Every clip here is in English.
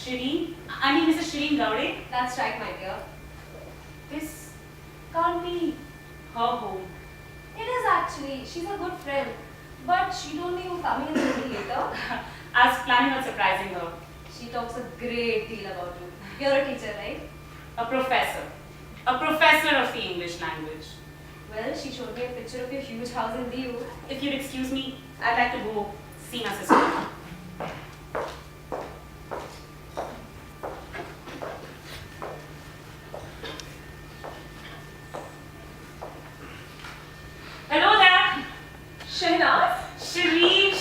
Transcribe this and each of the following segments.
Shireen? I mean Mrs. Shireen Gowde? That's right, my dear. This can't be her home. It is actually. She's a good friend. But she told me you were coming in a little later. I was planning on surprising her. She talks a great deal about you. You're a teacher, right? A professor. A professor of the English language. Well, she showed me a picture of your huge house in Diu. If you'd excuse me, I'd like to go see my sister. Hello there! Shahnaz? Shireen!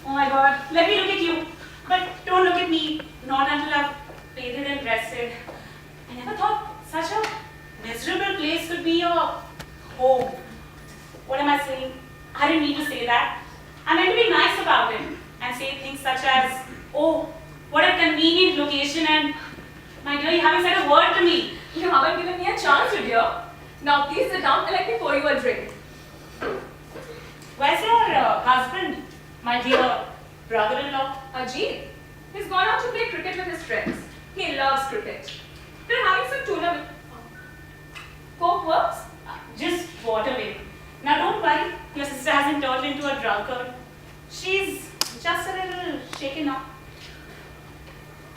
Oh my god, let me look at you. But don't look at me. Not until I've bathed and rested. I never thought such a miserable place could be your home. What am I saying? I didn't mean to say that. I meant to be nice about it and say things such as, oh, what a convenient location, and my dear, you haven't said a word to me. You haven't given me a chance, dear. Now please sit down and let me pour you a drink. Where's your husband, my dear brother-in-law? Jain. He's gone out to play cricket with his friends. He loves cricket. They're having some tournament. Coke works? Just water away. Now don't worry, your sister hasn't turned into a drunkard. She's just a little shaken up.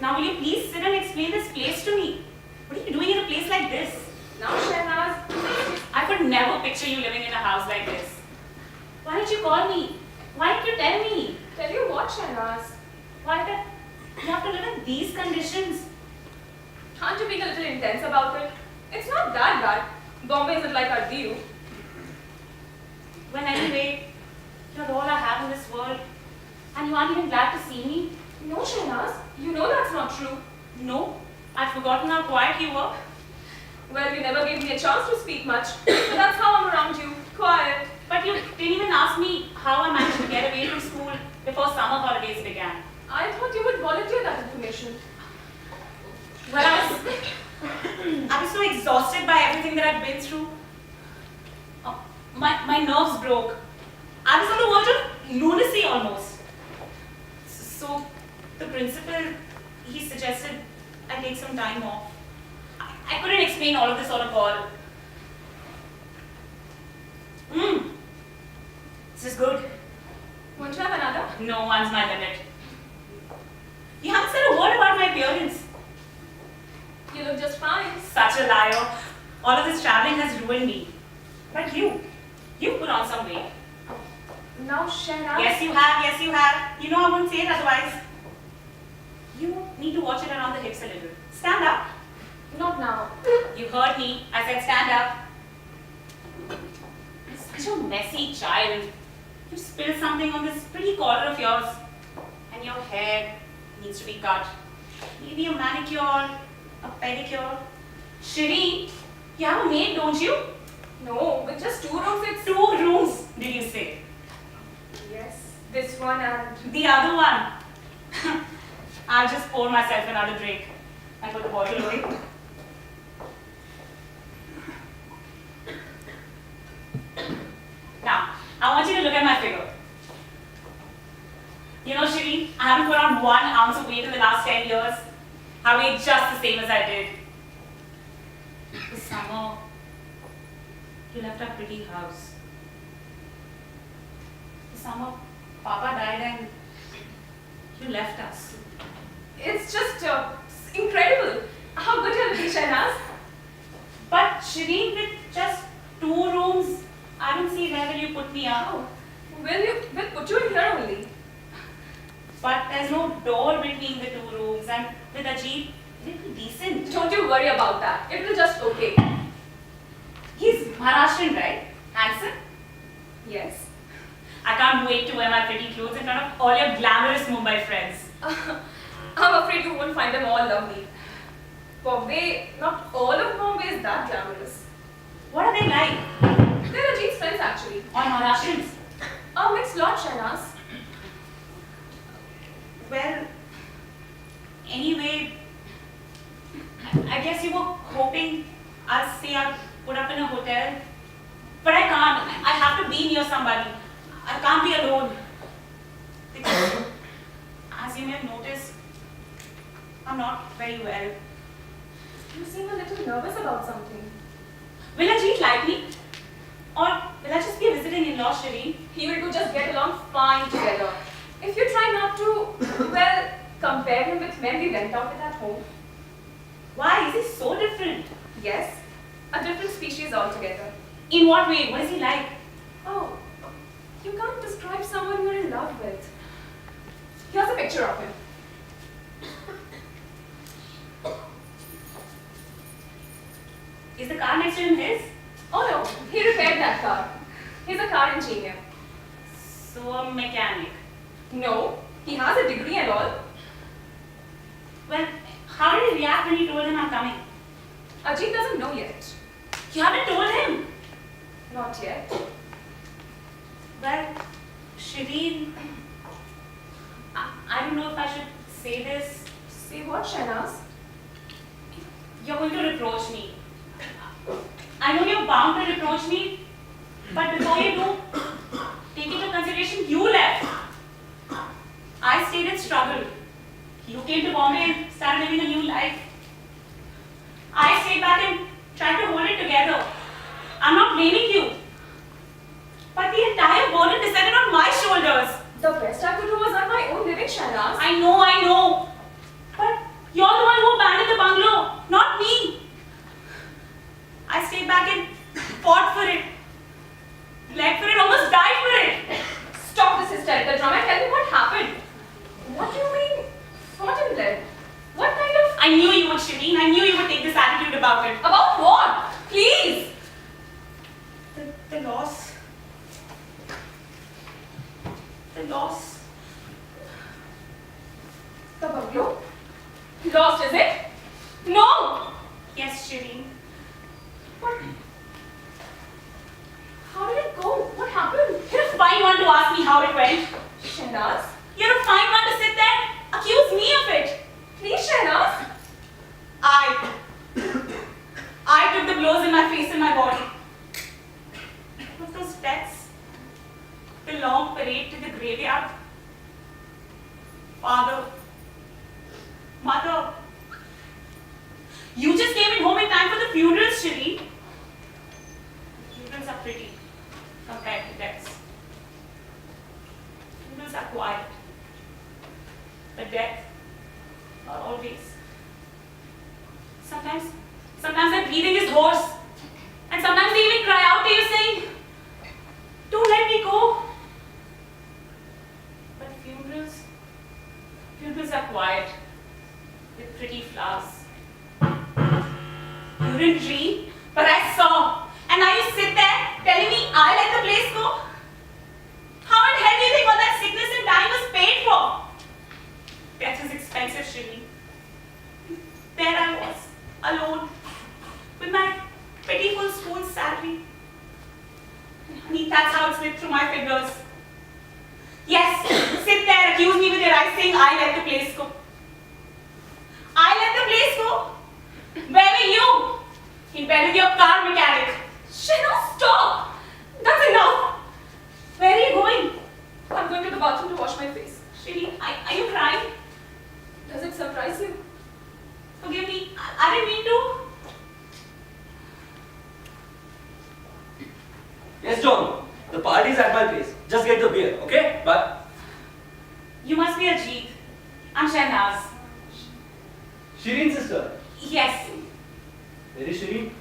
Now will you please sit and explain this place to me? What are you doing in a place like this? Now, Shahnaz. I could never picture you living in a house like this. Why didn't you call me? Why didn't you tell me? Tell you what, Shahnaz? Why that you have to live in these conditions? Can't you be a little intense about it? It's not that bad. Bombay isn't like our Diu. When anyway, you're all I have in this world, and you aren't even glad to see me? No, Shahnaz. You know that's not true. No, I'd forgotten how quiet you were. Well, you never gave me a chance to speak much. But that's how I'm around you. Quiet. But you didn't even ask me how I managed to get away from school before summer holidays began. I thought you would volunteer that information. Well, I was so exhausted by everything that I'd been through. My nerves broke. I was on the verge of lunacy almost. So the principal, he suggested I take some time off. I couldn't explain all of this on a call. This is good. Won't you have another? No one's my limit. You haven't said a word about my appearance. You look just fine. Such a liar. All of this traveling has ruined me. But you put on some weight. Now, Shahnaz. Yes, you have. You know I won't say it otherwise. You need to watch it around the hips a little. Stand up. Not now. You heard me. I said stand up. You're such a messy child. You spilled something on this pretty collar of yours. And your hair needs to be cut. Maybe a manicure, a pedicure. Shireen, you have a maid, don't you? No, with just 2 rooms, it's... 2 rooms, did you say? Yes, this one and... The other one. I'll just pour myself another drink and put the bottle away. Now, I want you to look at my figure. You know, Shireen, I haven't put on 1 ounce of weight in the last 10 years. I weigh just the same as I did. This summer, you left our pretty house. This summer, Papa died and you left us. It's just incredible how good you're looking, Shahnaz. But Shireen, with just 2 rooms, I don't see where will you put me up. Oh, we'll put you in here only. But there's no door between the 2 rooms, and with Ajit, it'll be decent. Don't you worry about that. It will just okay. He's Maharashtrian, right? Handsome? Yes. I can't wait to wear my pretty clothes in front of all your glamorous Mumbai friends. I'm afraid you won't find them all lovely. Bombay, not all of Bombay is that glamorous. What are they like? They're Ajit's friends actually. All Maharashtrians? A mixed lot, Shahnaz. Well, anyway, I guess you were hoping I'll say I'll put up in a hotel. But I can't. I have to be near somebody. I can't be alone. Because, as as you may have noticed, I'm not very well. You seem a little nervous about something. Will Ajit like me? Or will I just be a visiting in-law, Shireen? You will two just get along fine together. If you try not to, well, compare him with men we went out with at home. Why? Is he so different? Yes, a different species altogether. In what way? What is he like? Oh, you can't describe someone you're in love with. Here's a picture of him. Is the car next to him his? Oh no, he repaired that car. He's a car engineer. So a mechanic. No, he has a degree and all. Well, how did he react when you told him I'm coming? Ajit doesn't know yet. You haven't told him? Not yet. Well, Shireen, I don't know if I should say this. Say what, Shahnaz? You're going to reproach me. I know you're bound to reproach me, but before you do, take into consideration you left. I stayed and struggled. You came to Bombay and started living a new life. I stayed back and tried to hold it together. I'm not blaming you. But the entire burden descended on my shoulders. The best I could do was earn my own living, Shahnaz. I know. But you're the one who abandoned the bungalow, not me. I stayed back and fought for it. Bled for it, almost died for it. Stop this hysterical drama and tell me what happened. What do you mean, fought and bled? What kind of... I knew you would, Shireen. I knew you would take this attitude about it. About what? Please! The loss. The loss. The bungalow? Lost, is it? No! Yes, Shireen. But... How did it go? What happened? You're a fine one to ask me how it went. Shahnaz? You're a fine one to sit there, accuse me of it. Please, Shahnaz? I took the blows in my face and my body. With those deaths, the long parade to the graveyard. Father, mother, you just came in home in time for the funerals, Shireen. Funerals are pretty compared to deaths. Funerals are quiet, but death are always. Sometimes their breathing is hoarse, and sometimes they even cry out to you saying, "Don't let me go." But funerals are quiet, with pretty flowers. You didn't dream, but I saw, and now you sit there telling me I let the place go. How in hell do you think all that sickness and dying was paid for? Death is expensive, Shireen. There I was, alone, with my pitiful school salary. Honey, that's how it slipped through my fingers. Yes, sit there, accuse me with your eyes saying I let the place go. I let the place go? Where were you? In bed with your car mechanic. Shahnaz, stop! That's enough! Where are you going? I'm going to the bathroom to wash my face. Shireen, are you crying? Does it surprise you? Forgive me, I didn't mean to. Yes, John. The party's at my place. Just get the beer, okay? Bye. You must be Ajit. I'm Shahnaz. Shireen's sister. Yes, Where is Shireen?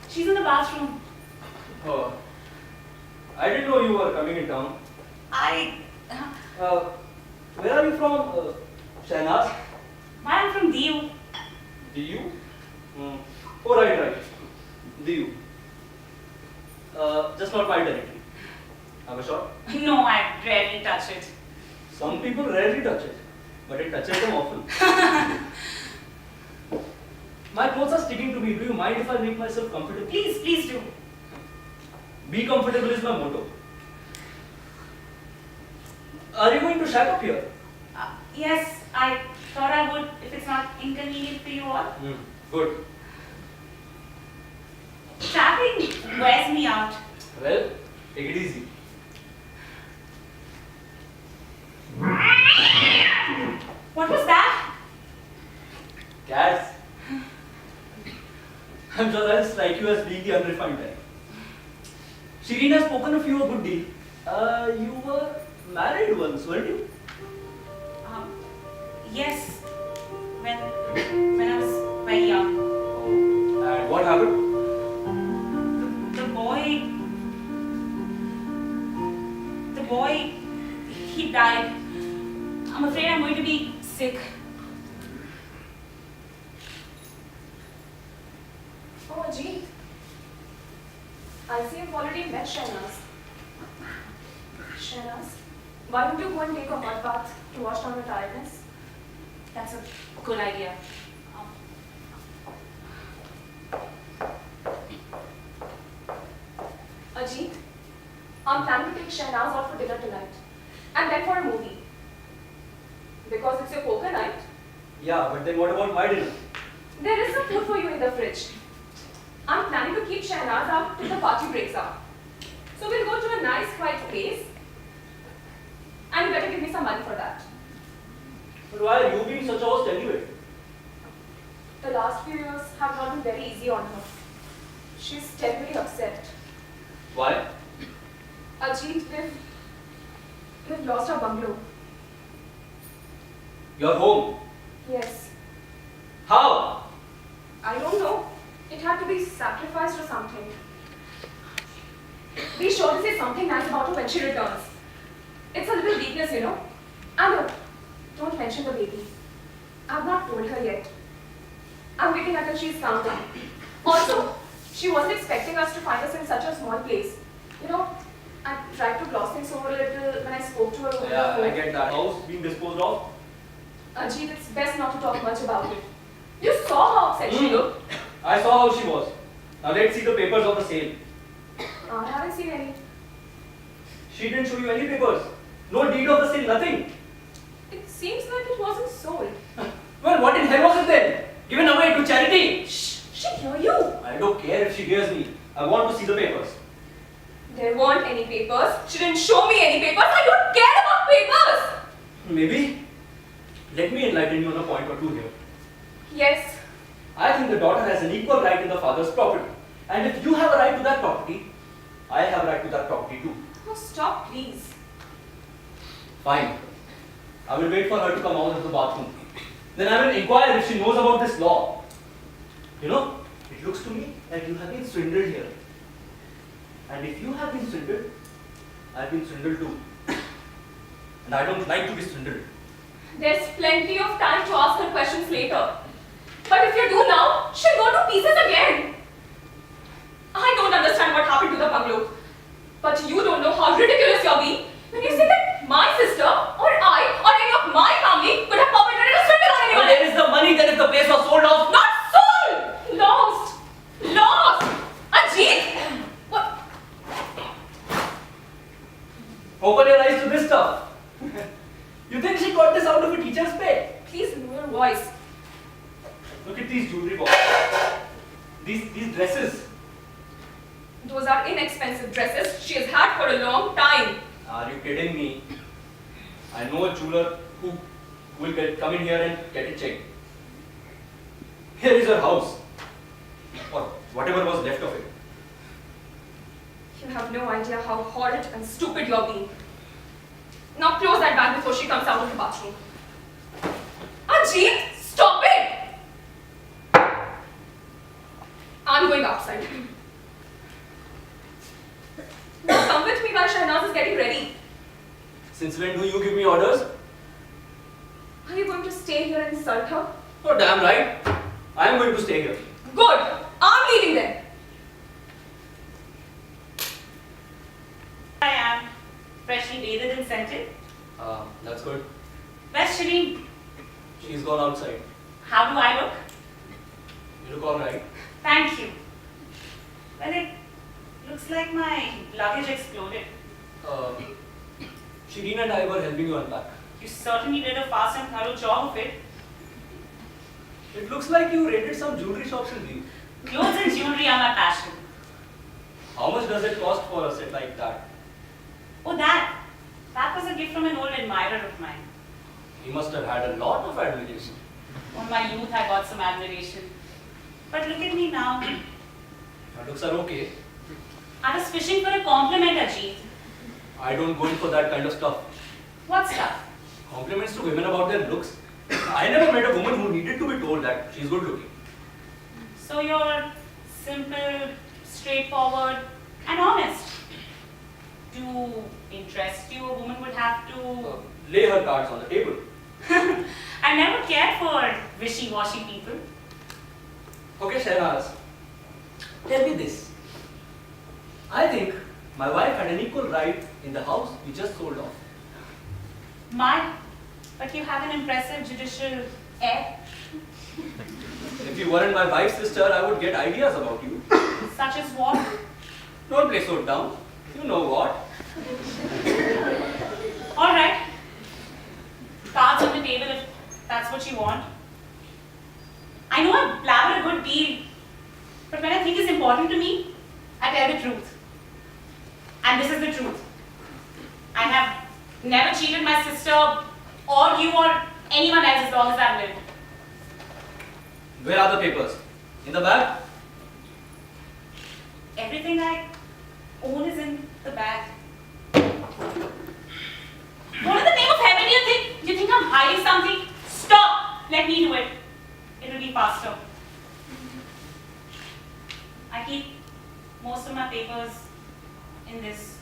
she's in the bathroom. Oh. I didn't know you were coming in town. Where are you from, Shahnaz? I'm from Diu. DU? Oh, right. DU. Just not my territory. Have a shot? No, I rarely touch it. Some people rarely touch it, but it touches them often. My clothes are sticking to me. Do you mind if I make myself comfortable? Please do. Be comfortable is my motto. Are you going to shack up here? Yes, I thought I would if it's not inconvenient for you all. Good. Traveling wears me out. Well, take it easy. What was that? Cats. I'm sure I'll strike you as being the unrefined type. Shireen has spoken of you a good deal. You were married once, weren't you? Yes. When I was very young. Oh. And what happened? The boy, he died. I'm afraid I'm going to be sick. Oh, Jain. I see you've already met Shahnaz. Shahnaz, why don't you go and take a hot bath to wash down your tiredness? That's a good idea. Ajit, I'm planning to take Shahnaz out for dinner tonight. And then for a movie. Because it's your poker night. Yeah, but then what about my dinner? There is some food for you in the fridge. I'm planning to keep Shahnaz out till the party breaks up. So we'll go to a nice quiet place. And you better give me some money for that. But why are you being such a host anyway? The last few years have not been very easy on her. She's terribly upset. Why? Ajit, we've lost our bungalow. Your home. Yes. How? I don't know. It had to be sacrificed or something. Be sure to say something nice about her when she returns. It's a little weakness, you know. And don't mention the baby. I've not told her yet. I'm waiting until she's calmed down. Also, she wasn't expecting us to find us in such a small place. You know, I tried to gloss things over a little when I spoke to her over the Yeah, phone. I get that. House being disposed of. Ajit, it's best not to talk much about it. You saw how upset she looked. I saw how she was. Now let's see the papers of the sale. I haven't seen any. She didn't show you any papers. No deed of the sale, nothing. It seems like it wasn't sold. Well, what in hell was it then? Given away to charity? Shh! She'll hear you. I don't care if she hears me. I want to see the papers. There weren't any papers. She didn't show me any papers. I don't care about papers. Maybe. Let me enlighten you on a point or two here. Yes. I think the daughter has an equal right in the father's property. And if you have a right to that property, I have a right to that property too. Oh, stop, please. Fine. I will wait for her to come out of the bathroom. Then I will inquire if she knows about this law. You know, it looks to me like you have been swindled here. And if you have been swindled, I have been swindled too. And I don't like to be swindled. There's plenty of time to ask her questions later. But if you do now, she'll go to pieces again. I don't understand what happened to the bungalow. But you don't know how ridiculous you're being when you say that my sister, or I, or any of my family could have perpetrated a swindle on But anyone. there is the money then if the place was sold off. Not sold! Lost! Lost! Ajit! What? Open your eyes to this stuff. You think she got this out of a teacher's pay? Please lower your voice. Look at these jewelry boxes. These dresses. Those are inexpensive dresses she has had for a long time. Are you kidding me? I know a jeweler who will come in here and get it checked. Here is her house. Or whatever was left of it. You have no idea how horrid and stupid you're being. Now close that bag before she comes out of the bathroom. Ajit, stop it! I'm going outside. Now come with me while Shahnaz is getting ready. Since when do you give me orders? Are you going to stay here and insult her? Oh, damn right. I am going to stay here. Good. I'm leaving then. I am freshly bathed and scented. That's good. Where's Shireen? She's gone outside. How do I look? You look alright. Thank you. Well, it looks like my luggage exploded. Shireen and I were helping you unpack. You certainly did a fast and thorough job of it. It looks like you raided some jewelry shops in Rhea. Clothes and jewelry are my passion. How much does it cost for a set like that? Oh, that was a gift from an old admirer of mine. He must have had a lot of admiration. On my youth, I got some admiration. But look at me now. Your looks are okay. I was fishing for a compliment, Ajit. I don't go in for that kind of stuff. What stuff? Compliments to women about their looks. I never met a woman who needed to be told that she's good looking. So you're simple, straightforward, and honest. To interest you, a woman would have to... Lay her cards on the table. I never cared for wishy-washy people. Okay, Shahnaz. Tell me this. I think my wife had an equal right in the house we just sold off. But you have an impressive judicial air. If you weren't my wife's sister, I would get ideas about you. Such as what? Don't play so dumb. You know what? Alright. Cards on the table if that's what you want. I know I blabber a good deal, but when I think it's important to me, I tell the truth. And this is the truth. I have never cheated my sister or you or anyone else as long as I've lived. Where are the papers? In the bag? Everything I own is in the bag. What in the name of heaven do you think? You think I'm hiding something? Stop! Let me do it. It'll be faster. I keep most of my papers in this.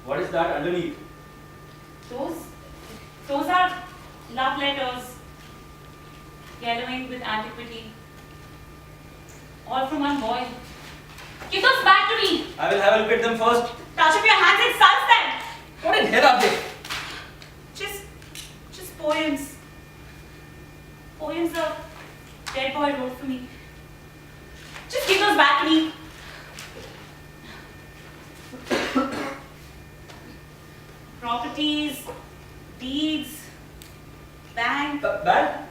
What is that underneath? Those are love letters, yellowing with antiquity. All from one boy. Give those back to me! I will have a look at them first. Touch up your hands and suns them! What in hell are they? Just poems. Poems a dead boy wrote for me. Just give those back to me. Properties, deeds, bank. Bank?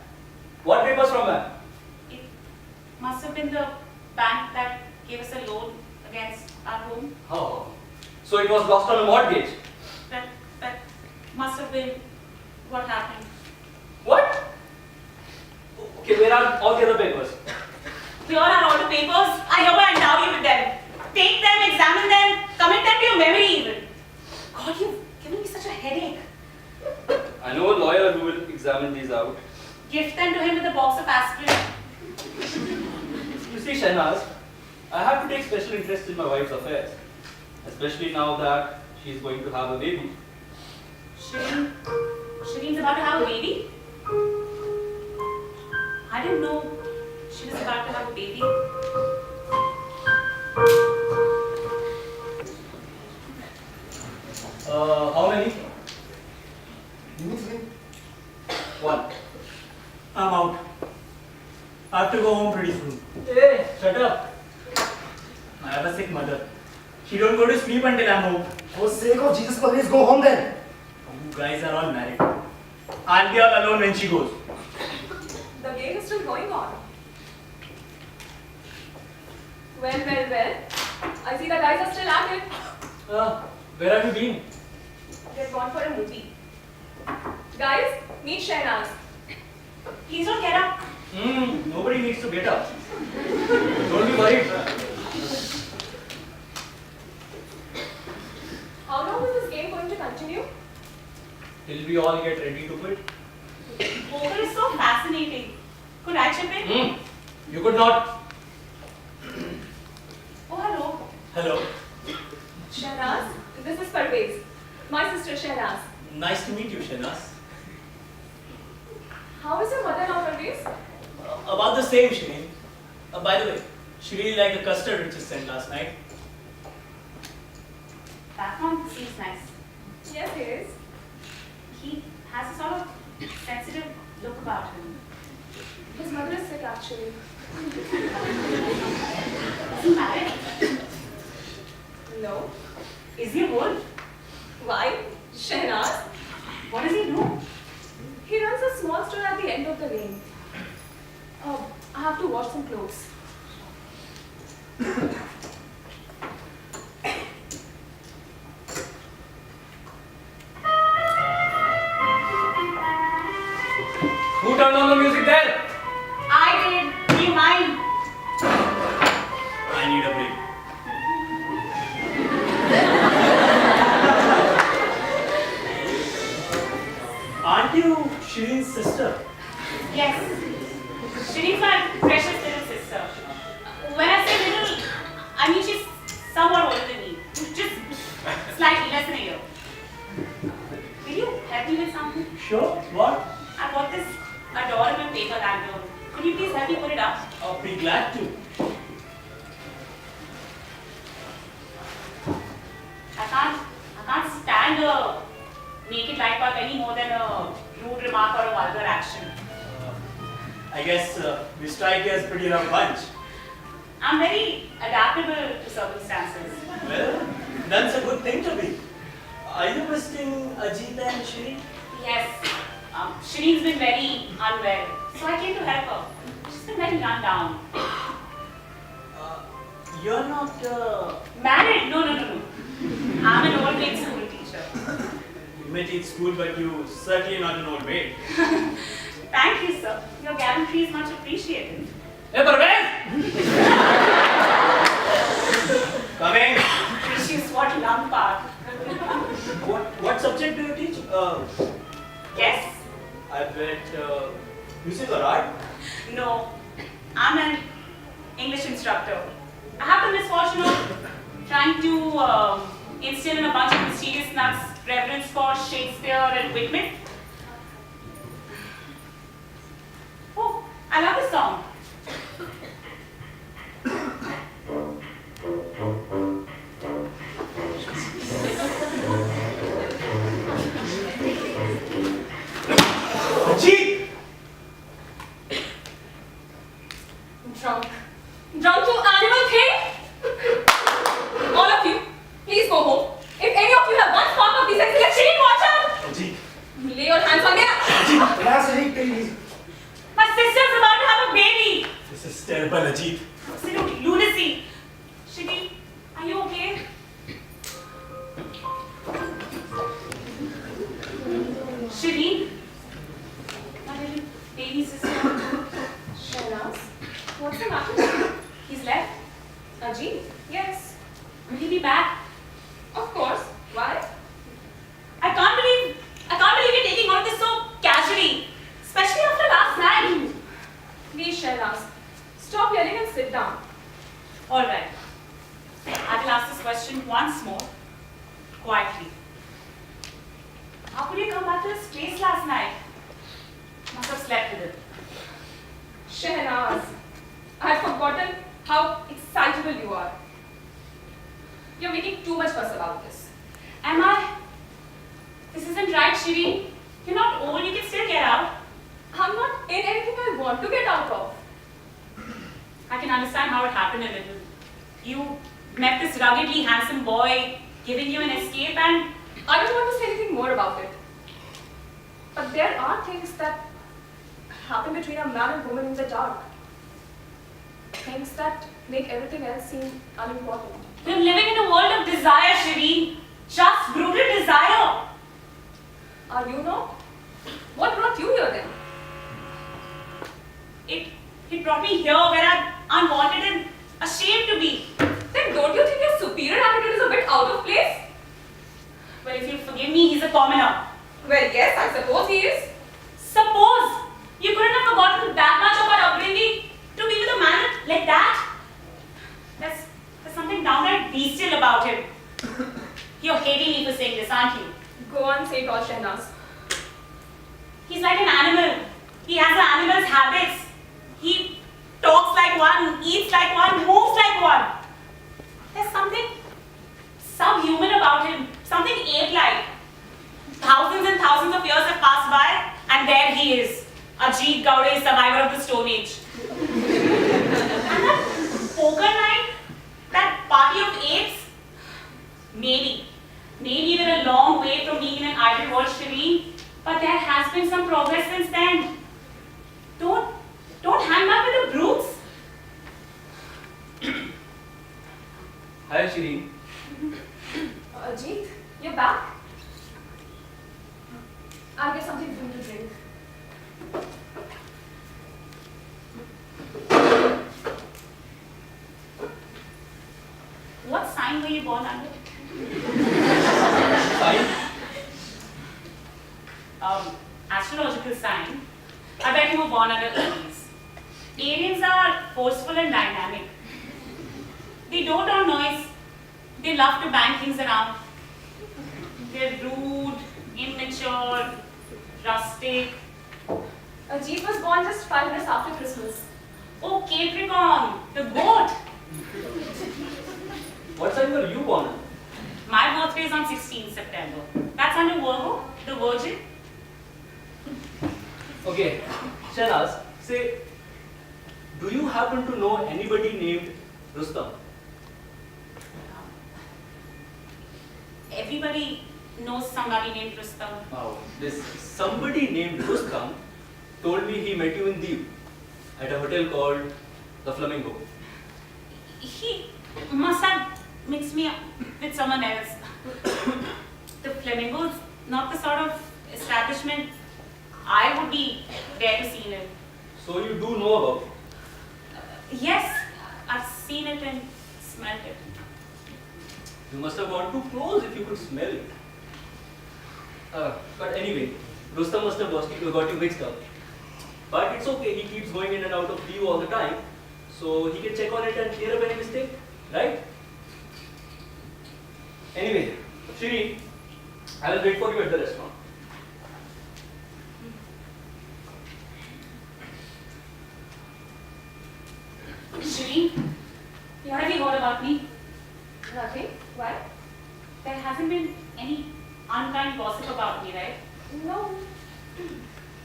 What papers from bank? It must have been the bank that gave us a loan against our home. Oh. So it was lost on a mortgage. That must have been what happened. What? Okay, where are all the other papers? Here are all the papers. I hereby endow you with them. Take them, examine them, commit them to your memory even. God, you've given me such a headache. I know a lawyer who will examine these out. Gift them to him with a box of aspirin. You see, Shahnaz, I have to take special interest in my wife's affairs. Especially now that she is going to have a baby. Shireen's about to have a baby? I didn't know she was about to have a baby. How many? 2, 3. One. I'm out. I have to go home pretty soon. Hey, shut up. I have a sick mother. She don't go to sleep until I'm home. For the sake of Jesus, please go home then. You guys are all married. I'll be all alone when she goes. The game is still going on. Well. I see the guys are still at it. Where have you been? They've gone for a movie. Guys, meet Shahnaz. Please don't get up. Nobody needs to get up. Don't be worried. How long is this game going to continue? Till we all get ready to quit. Poker is so fascinating. Could I chip in? You could not. Oh, hello. Hello. Shahnaz, this is Parvez. My sister Shahnaz. Nice to meet you, Shahnaz. How is your mother now, Parvez? About the same, Shireen. By the way, she really liked the custard which you sent last night. That one seems nice. Yes, he is. He has a sort of sensitive look about him. His mother is sick actually. Is he married? No. Is he old? Why? Shahnaz? What does he do? He runs a small store at the end of the lane. I have to wash some clothes. Who turned on the music there? I did. Do you mind? I need a break. Aren't you Shireen's sister? Yes. Shireen's my precious little sister. When I say little, I mean she's somewhat older than me. Just slightly less than a year. Will you help me with something? Sure. What? I bought this adorable paper lantern. Could you please help me put it up? I'll be glad to. I can't stand a naked light bulb any more than a rude remark or a vulgar action. I guess we strike you as pretty rough bunch. I'm very adaptable to circumstances. Well, that's a good thing to be. Are you visiting Ajit and Shireen? Yes, Shireen's been very unwell, so I came to help her. She's been very run down. You're not. Married? No. I'm an old grade school teacher. You may teach school, but you certainly not an old maid. Thank you, sir. Your gallantry is much appreciated. Hey, Parvez! Coming! She's what lung part. What subject do you teach? Yes? I bet music or art? No. I'm an English instructor. I have the misfortune of trying to instill in a bunch of mysterious nuts reverence for Shakespeare and Whitman. Oh, I love this song. Ajit! Drunk, you animal thing! All of you, please go home. If any of you have one spark of decency, let Shireen watch out! Ajit! Lay your hands on me. Relax, Ajit, take it easy. My sister's about to have a baby. This is terrible, Ajit. Absolute lunacy. Shireen, are you okay? Shireen? My little baby sister. Shahnaz, what's the matter? He's left. Ajit? Yes. Will he be back? Of course. Why? I can't believe you're taking all of this so casually. Especially after last night. Please, Shahnaz, stop yelling and sit down. Alright. I will ask this question once more. Quietly. How could you come back to this place last night? Must have slept with it. Shahnaz, I had forgotten how excitable you are. You're making too much fuss about this. Am I? This isn't right, Shireen. You're not old, you can still get out. I'm not in anything I want to get out of. I can understand how it happened a little. You met this ruggedly handsome boy giving you an escape and I don't want to say anything more about it. But there are things that happen between a man and woman in the dark. Things that make everything else seem unimportant. we're living in a world of desire, Shireen. Just brutal desire. Are you not? What brought you here then? It brought me here where I'm unwanted and ashamed to be. Then don't you think your superior attitude is a bit out of place? Well, if you forgive me, he's a commoner. Well, yes, I suppose he is. Suppose you couldn't have forgotten that much of our upbringing to be with a man like that. There's something downright bestial about him. You're hating me for saying this, aren't you? Go on, say it all, Shahnaz. He's like an animal. He has an animal's habits. He talks like one, eats like one, moves like one. There's something subhuman about him, something ape-like. Thousands and thousands of years have passed by, and there he is, Ajit Gowde, survivor of the Stone Age. And that poker night, that party of apes, maybe we're a long way from being in an idle world, Shireen, but there has been some progress since then. Don't hang back with the brutes. Hi, Shireen. Ajit, you're back? I'll get something for you to drink. sign were you born under? Fine. Astrological sign. I bet you were born under Aries. Arians are forceful and dynamic. They don't own noise. They love to bang things around. They're rude, immature, rustic. Jeep was born just 5 minutes after Christmas. Oh, Capricorn, the goat. What sign were you born in? My birthday is on 16th September. That's under Virgo, the Virgin. Okay, Shahnaz, say, do you happen to know anybody named Rustam? Everybody knows somebody named Rustam. Wow, this somebody named Rustam told me he met you in Diu at a hotel called the Flamingo. He must have mixed me up with someone else. The Flamingo's not the sort of establishment I would be there to see it. So you do know about it. Yes, I've seen it and smelled it. You must have gone too close if you could smell it. But anyway, Rustam must have got you mixed up. But it's okay, he keeps going in and out of view all the time. So he can check on it and clear up any mistake, right? Anyway, Shri, I will wait for you at the restaurant. Shri, what have you heard about me? Nothing? Why? There hasn't been any unkind gossip about me, right? No.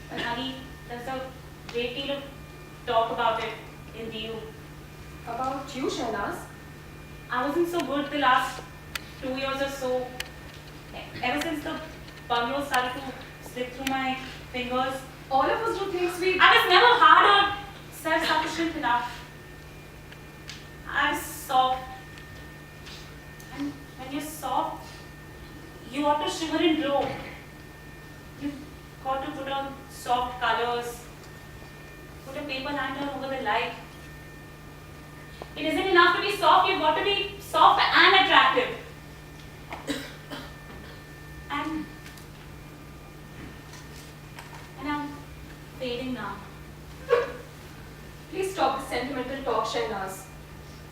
But honey, there's a great deal of talk about it in the U. About you, Shahnaz? I wasn't so good the last 2 years or so. Ever since the bungalow started to slip through my fingers, All of us do things we... I was never hard or self-sufficient enough. I was soft. And when you're soft, you ought to shimmer and glow. You've got to put on soft colors, put a paper lantern over the light. It isn't enough to be soft, you've got to be soft and attractive. And I'm fading now. Please stop the sentimental talk, Shahnaz.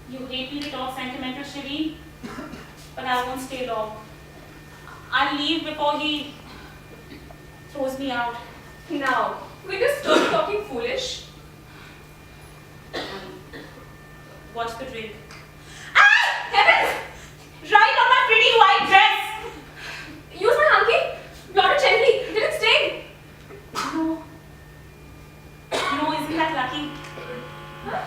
You hate me to talk sentimental, Shireen, but I won't stay long. I'll leave before he throws me out. Now, will you stop talking foolish? What's the drink? Ah! Heavens! Right on my pretty white dress! Use my hanky. Blot it gently. Did it sting? No. No, isn't that lucky? Huh?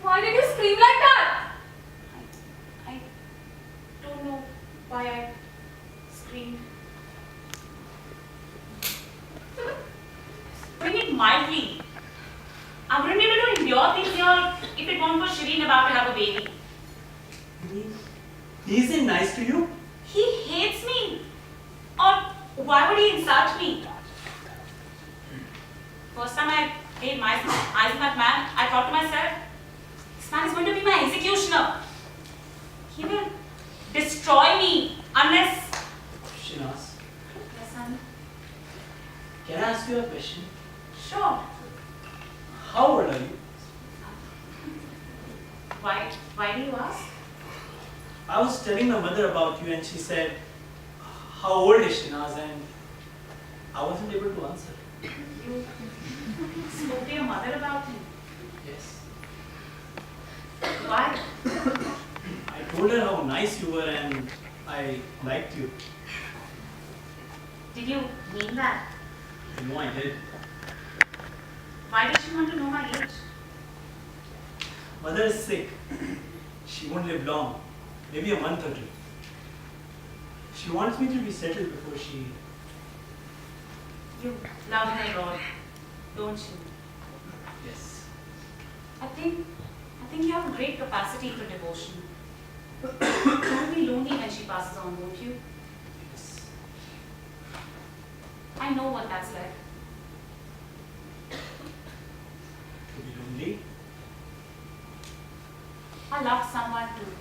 Why did you scream like that? I don't know why I screamed. Bring it mildly. I wouldn't be able to endure things here if it weren't for Shireen about to have a baby. He isn't nice to you? He hates me. Or why would he insult me? First time I laid my eyes on that man, I thought to myself, this man is going to be my executioner. He will destroy me unless... Shahnaz, Yes, son. can I ask you a question? Sure. How old are you? Why do you ask? I was telling my mother about you and she said, how old is Shahnaz? And I wasn't able to answer. You spoke to your mother about him. Yes. Why? I told her how nice you were and I liked you. Did you mean that? You know I did. Why did she want to know my age? Mother is sick. She won't live long. Maybe a month or two. She wants me to be settled before she... You love her a lot, don't you? Yes. I think you have a great capacity for devotion. You'll be lonely when she passes on, won't you? Yes. I know what that's like. To be lonely. I loved someone too.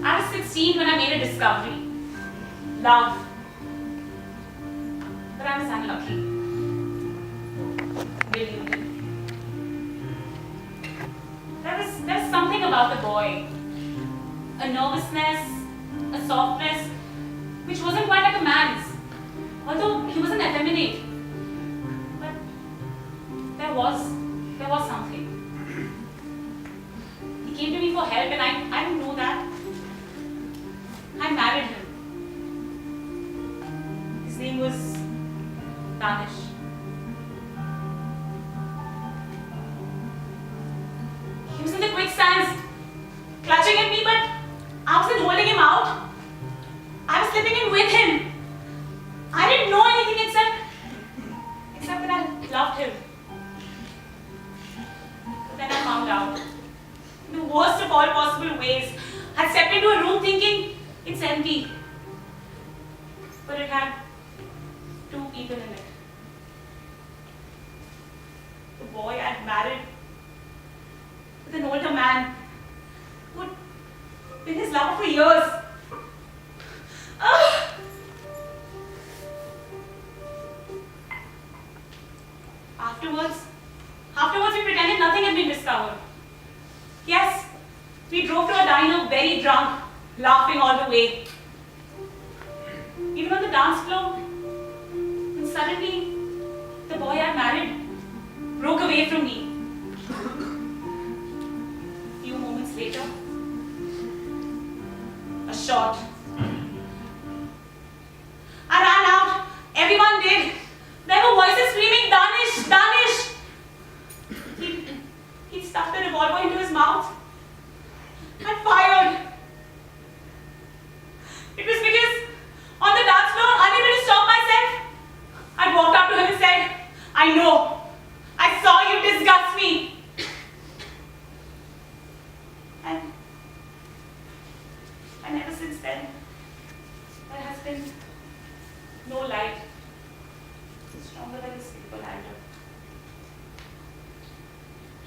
I was 16 when I made a discovery. Love. But I was unlucky. Really. There's something about the boy. A nervousness, a softness, which wasn't quite like a man's. Although he wasn't effeminate. But there was something. He came to me for help and I didn't know that. I married him. His name was Danish. He was in the quicksands, clutching at me, but I wasn't holding him out. I was slipping in with him. I didn't know anything except that I loved him. But then I found out, in the worst of all possible ways, I stepped into a room thinking it's empty. But it had 2 people in it. The boy I'd married with an older man who'd been his lover for years. Afterwards, we pretended nothing had been discovered. Yes, we drove to a diner very drunk, laughing all the way. Even on the dance floor, and suddenly, the boy I married broke away from me. A few moments later, a shot. I ran out. Everyone did. There were voices screaming, "Danish! Danish!" He stuffed the revolver into his mouth and fired. It was because on the dance floor, unable to stop myself, I walked up to him and said, "I know. I saw you disgust me." And ever since then, there has been no light stronger than this simple lantern.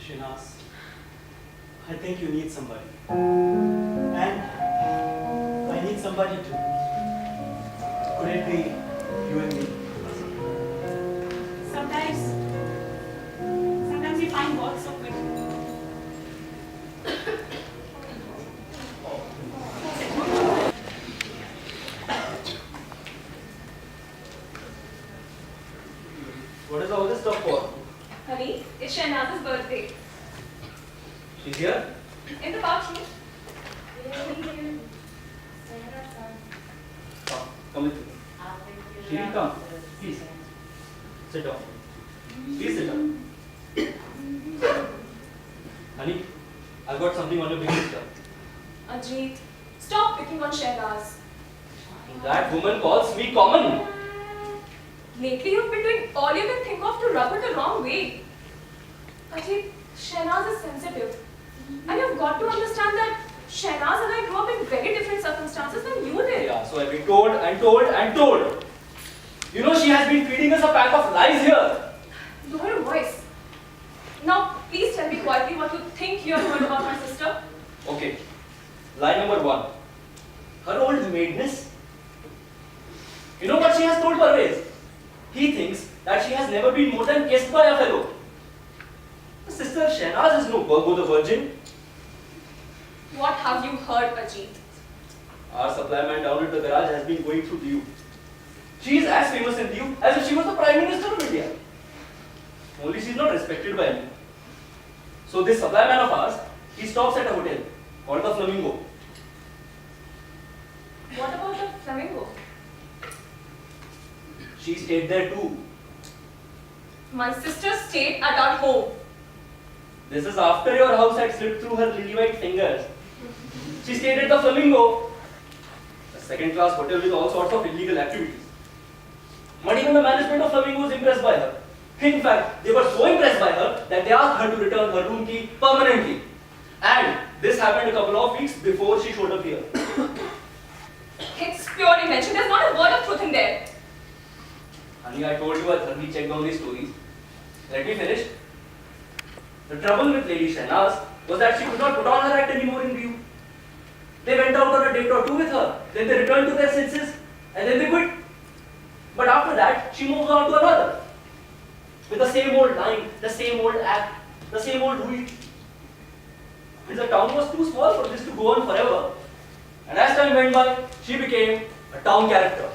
Shinaz, I think you need somebody. And I need somebody too. Could it be you and me? Sometimes you find words so quick. What is all this stuff for? Honey, it's Shahnaz's birthday. She's here? In the bathroom. Come with me. She will come. Please. Sit down. Please sit down. Honey, I've got something on your big sister. Ajit, stop picking on Shahnaz. That woman calls me common. Lately, you've been doing all you can think of to rub her the wrong way. Ajit, Shahnaz is sensitive. And you've got to understand that Shahnaz and I grew up in very different circumstances than you did. Yeah, so I've been told and told and told. You know, she has been feeding us a pack of lies here. Lower your voice. Now, please tell me quietly what you think you have heard about my sister. Okay. Lie number 1. Her old maidness. You know what she has told Parvez? He thinks that she has never been more than kissed by a fellow. Sister Shahnaz is no Virgo the Virgin. What have you heard, Ajit? Our supply man down at the garage has been going through Diu. She is as famous in Diu as if she was the Prime Minister of India. Only she is not respected by anyone. So this supply man of ours, he stops at a hotel called the Flamingo. What about the flamingo? She stayed there too. My sister stayed at our home. This is after your house had slipped through her lily white fingers. She stayed at the Flamingo, a second-class hotel with all sorts of illegal activities. Not even the management of Flamingo was impressed by her. In fact, they were so impressed by her that they asked her to return her room key permanently. And this happened a couple of weeks before she showed up here. It's pure invention. There's not a word of truth in there. Honey, I told you I thoroughly checked down these stories. Let me finish. The trouble with Lady Shahnaz was that she could not put on her act anymore in view. They went out on a date or two with her. Then they return to their senses and then they quit. But after that, she moves on to another. With the same old line, the same old act, the same old rule. And the town was too small for this to go on forever. And as time went by, she became a town character.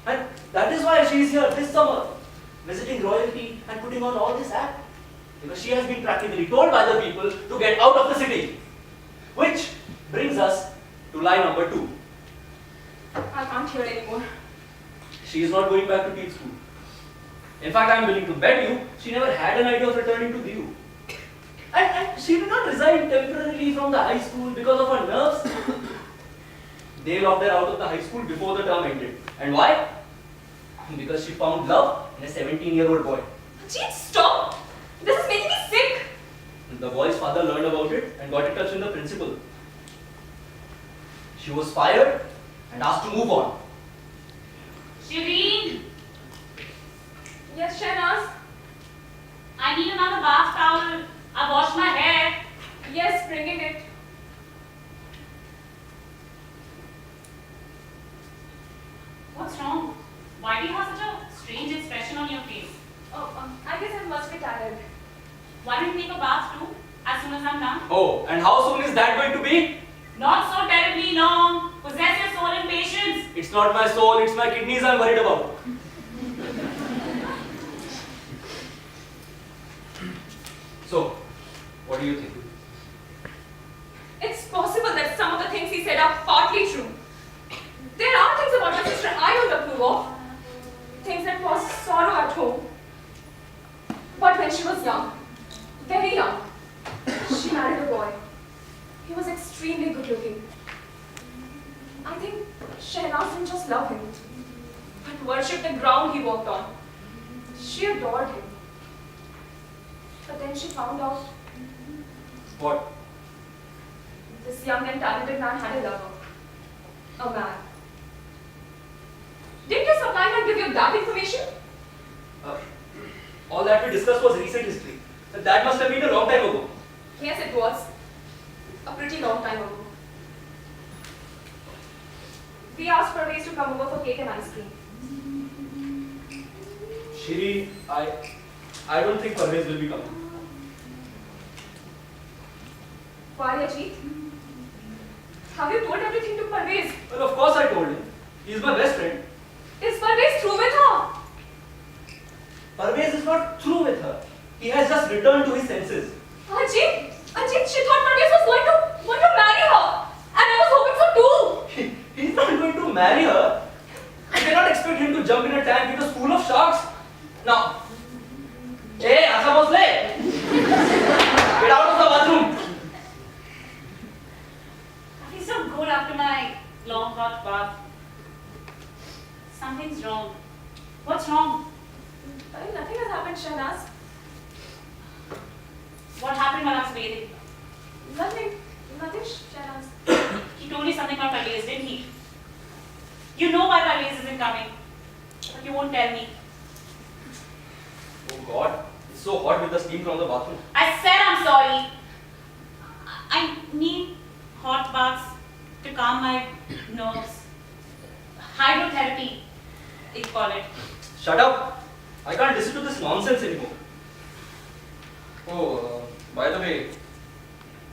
And that is why she is here this summer, visiting royalty and putting on all this act. Because she has been practically told by the people to get out of the city. Which brings us to lie number 2. I can't hear anymore. She is not going back to teen school. In fact, I am willing to bet you she never had an idea of returning to the U. And she did not resign temporarily from the high school because of her nerves. They locked her out of the high school before the term ended. And why? Because she found love in a 17-year-old boy. Jain, stop! This is making me sick! The boy's father learned about it and got in touch with the principal. She was fired and asked to move on. Shireen, Yes, Shahnaz? I need another bath towel. I washed my hair. Yes, bringing it. What's wrong? Why do you have such a strange expression on your face? Oh, I guess I must be tired. Why don't you take a bath too, as soon as I'm done? Oh, and how soon is that going to be? Not so terribly long. Possess your soul and patience. It's not my soul, it's my kidneys I'm worried about. So, what do you think? It's possible that some of the things he said are partly true. There are things about your sister I don't approve of. Things that cause sorrow at home. But when she was young, very young, she married a boy. He was extremely good looking. I think Shahnaz didn't just love him, but worshipped the ground he walked on. She adored him. But then she found out What? this young and talented man had a lover. A man. Didn't your supply man give you that information? All that we discussed was recent history. That must have been a long time ago. Yes, it was. A pretty long time ago. We asked Parvez to come over for cake and ice cream. Shiri, I don't think Parvez will be coming. Why, Ajit? Have you told everything to Parvez? Well, of course I told him. He's my best friend. Is Parvez through with her? Parvez is not through with her. He has just returned to his senses. Ajit, she thought Parvez was going to marry her. And I was hoping so too. He's not going to marry her. You cannot expect him to jump in a tank which is full of sharks. Now, hey, Asa Bhosle! Get out of the bathroom! I feel so good after my long hot bath. Something's wrong. What's wrong? Well, nothing has happened, Shahnaz. What happened while I was bathing? Nothing, Shahnaz. He told you something about Parvez, didn't he? You know why Parvez isn't coming, but you won't tell me. Oh God, it's so hot with the steam from the bathroom. I said I'm sorry. I need hot baths to calm my nerves. Hydrotherapy, they call it. Shut up! I can't listen to this nonsense anymore. Oh, by the way,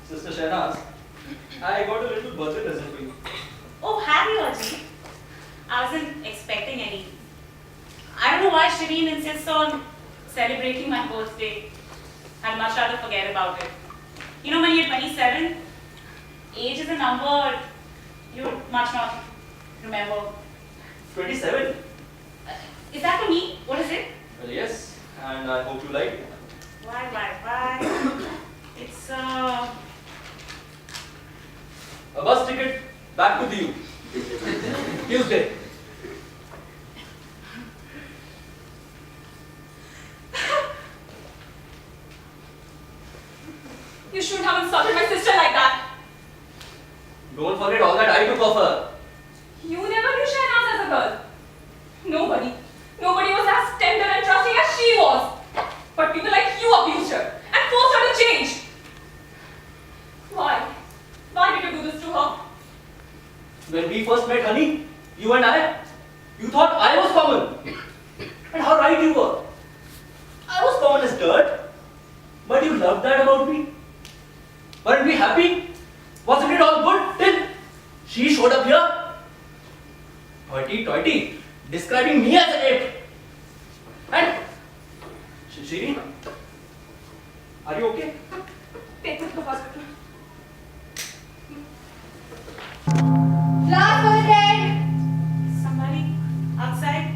Sister Shahnaz, I got a little birthday present for you. Oh, have you, Ajit? I wasn't expecting any. I don't know why Shireen insists on celebrating my birthday. I'd much rather forget about it. You know, when you're 27, age is a number you would much not remember. 27? Is that for me? What is it? Well, yes, and I hope you like it. Why? It's A bus ticket back to the U. Tuesday. You shouldn't have insulted my sister like that. Don't forget all that I took of her. You never knew Shahnaz as a girl. Nobody was as tender and trusting as she was. But people like you abused her and forced her to change. Why? Why did you do this to her? When we first met, honey, you and I, you thought I was common. And how right you were. I was common as dirt. But you loved that about me. Weren't we happy? Wasn't it all good till she showed up here? Hoity-toity, describing me as an ape. And, Shiri, are you okay? Take me to the hospital. Last for the dead! Somebody outside?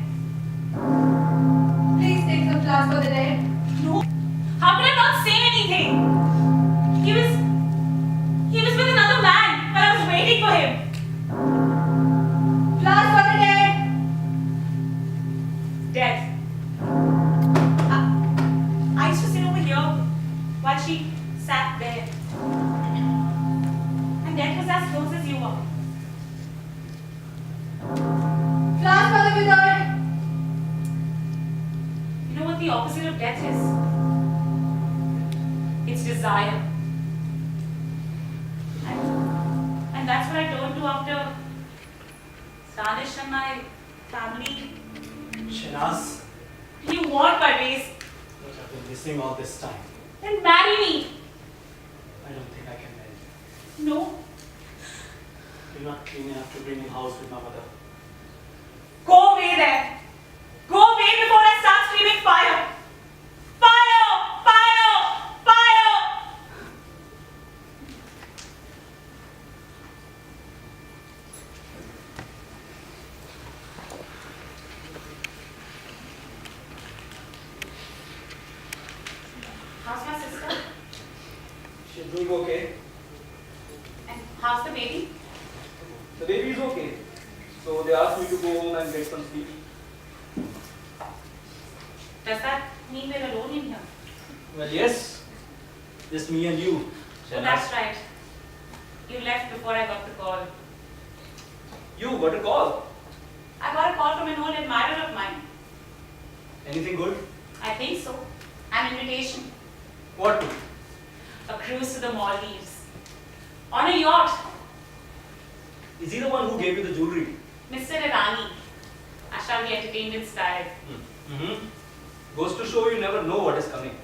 Please take some flowers for the dead. No. How could I not say anything? He was with another man while I was waiting for him. Flowers for the dead! Death. I used to sit over here while she sat there. And death was as close as you were. Flowers for the withered! You know what the opposite of death is? It's desire. And that's what I turned to after Danish and my family. Shanaz, You want my ways? what I've been listening all this time. Then marry me. I don't think I can marry you. No. You're not clean enough to bring in house with my mother. Go away there. Go away before I start screaming fire. Fire! Fire! Fire! How's my sister? She's doing okay. And how's the baby? The baby is okay. So they asked me to go home and get some sleep. Does that mean we're alone in here? Well, yes. Just me and you. Oh, that's right. You left before I got the call. You got a call. I got a call from an old admirer of mine. Anything good? I think so. An invitation. What to? A cruise to the Maldives. On a yacht. Is he the one who gave you the jewelry? Mr. Irani. I shall be entertained in style. Mm-hmm. Goes to show you never know what is coming.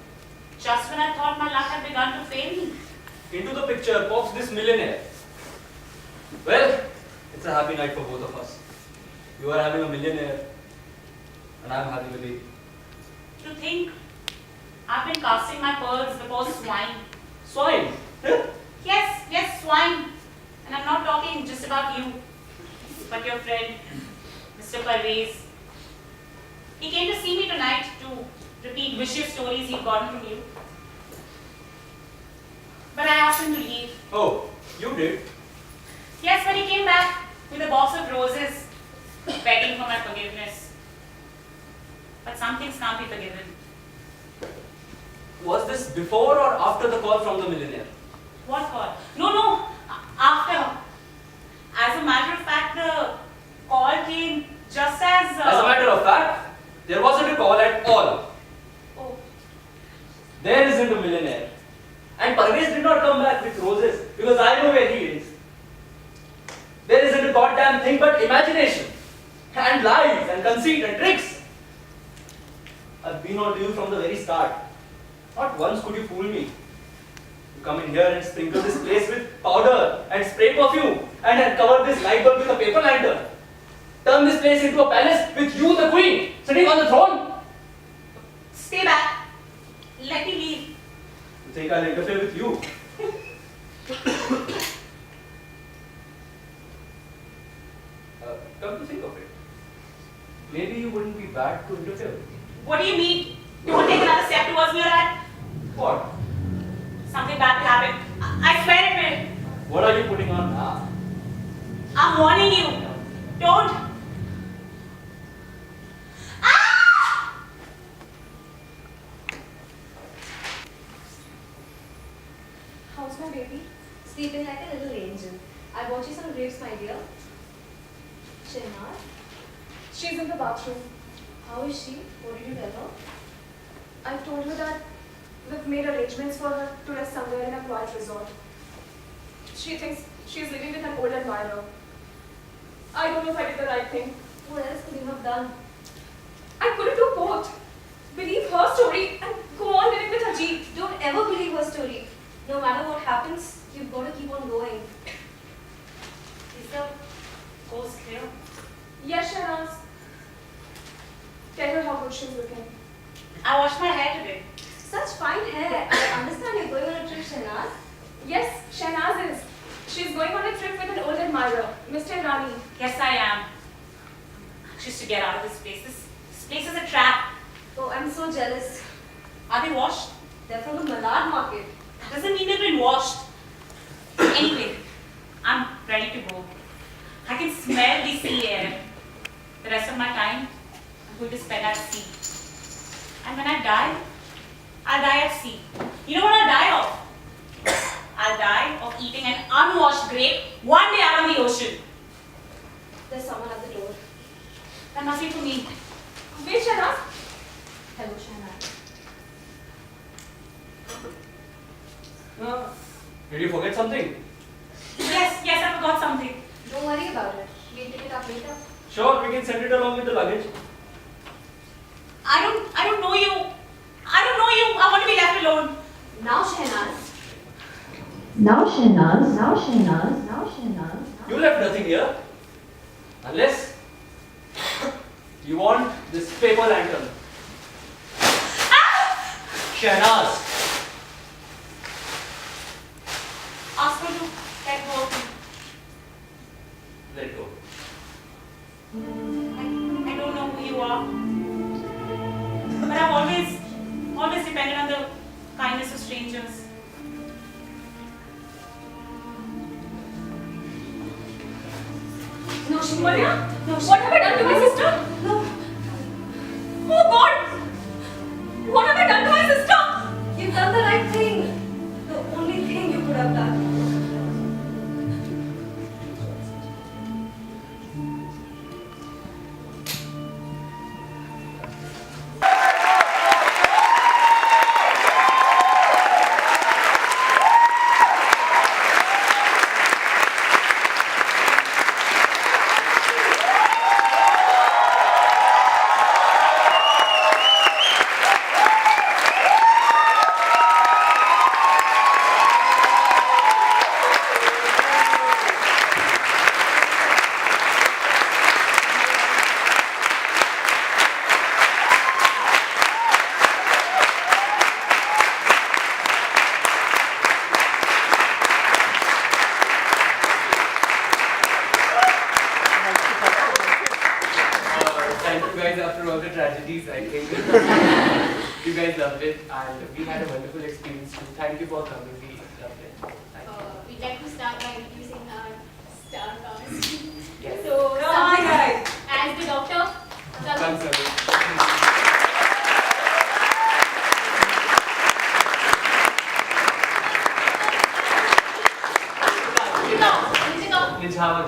Just when I thought my luck had begun to fail me. Into the picture pops this millionaire. Well, it's a happy night for both of us. You are having a millionaire, and I am having a baby. To think, I've been casting my pearls before swine. Swine! Yes, swine. And I'm not talking just about you, but your friend, Mr. Parvez. He came to see me tonight to repeat vicious stories he'd gotten from you. But I asked him to leave. Oh, you did? Yes, when he came back with a box of roses, begging for my forgiveness. But some things can't be forgiven. Was this before or after the call from the millionaire? What call? No, after. As a matter of fact, the call came just as... As a matter of fact, there wasn't a call at all. Oh, There isn't a millionaire. And Parvez did not come back with roses because I know where he is. There isn't a goddamn thing but imagination and lies and conceit and tricks. I've been on to you from the very start. Not once could you fool me. You come in here and sprinkle this place with powder and spray perfume and cover this light bulb with a paper lantern. Turn this place into a palace with you, the queen, sitting on the throne. stay back. Let me leave. You think I'll interfere with you? Come to think of it, maybe you wouldn't be bad to interfere with me. What do you mean? Don't take another step towards me or What? something bad will happen. I swear it will. What are you putting on now? I'm warning you. Don't. Ah! How's my baby? Sleeping like a little angel. I bought you some grapes, my dear. Shemar, She's in the bathroom. how is she? What did you tell her? I told her that we've made arrangements for her to rest somewhere in a quiet resort. She thinks she's living with an old admirer. I don't know if I did the right thing. What else could you have done? I couldn't do both. Believe her story and go on living with Ajit. Don't ever believe her story. No matter what happens, you've got to keep on going. Is the coast clear? Yes, Shahnaz. Tell her how good she's looking. I washed my hair today. Such fine hair. I understand you're going on a trip, Shahnaz. Yes, Shahnaz is. She's going on a trip with an old admirer, Mr. Rani. Yes, I am. Just to get out of this place. This place is a trap. Oh, I'm so jealous. Are they washed? They're from the Malad market. That doesn't mean they've been washed. Anyway, I'm ready to go. I can smell the sea air. The rest of my time, I'm going to spend at sea. And when I die, I'll die at sea. You know what I'll die of? I'll die of eating an unwashed grape one day out on the ocean. There's someone at the door. That must be for me. Wait, Shahnaz. Hello, Shahnaz. Did you forget something? Yes, I forgot something. Don't worry about it. We'll pick it up later. Sure, we can send it along with the luggage. I don't know you. I don't know you. I want to be left alone. Now, Shahnaz. You left nothing here. Unless you want this paper lantern. Shahnaz. Ask her to let go of me. Let go. I don't know who you are. But I've always depended on the kindness of strangers. No, she Maria, No, what have I done to my sister? No, Oh God! What have I done to my sister? you've done the right thing. The only thing you could have done. Thank you guys after all the tragedies. I think you guys loved it and we had a wonderful experience too. Thank you for coming. We loved it. Thank you. We'd like to start by introducing our star cast. Yes. So, Come on, guys. as the doctor, Come, Sankalp. sir. Nitika. Nijawan.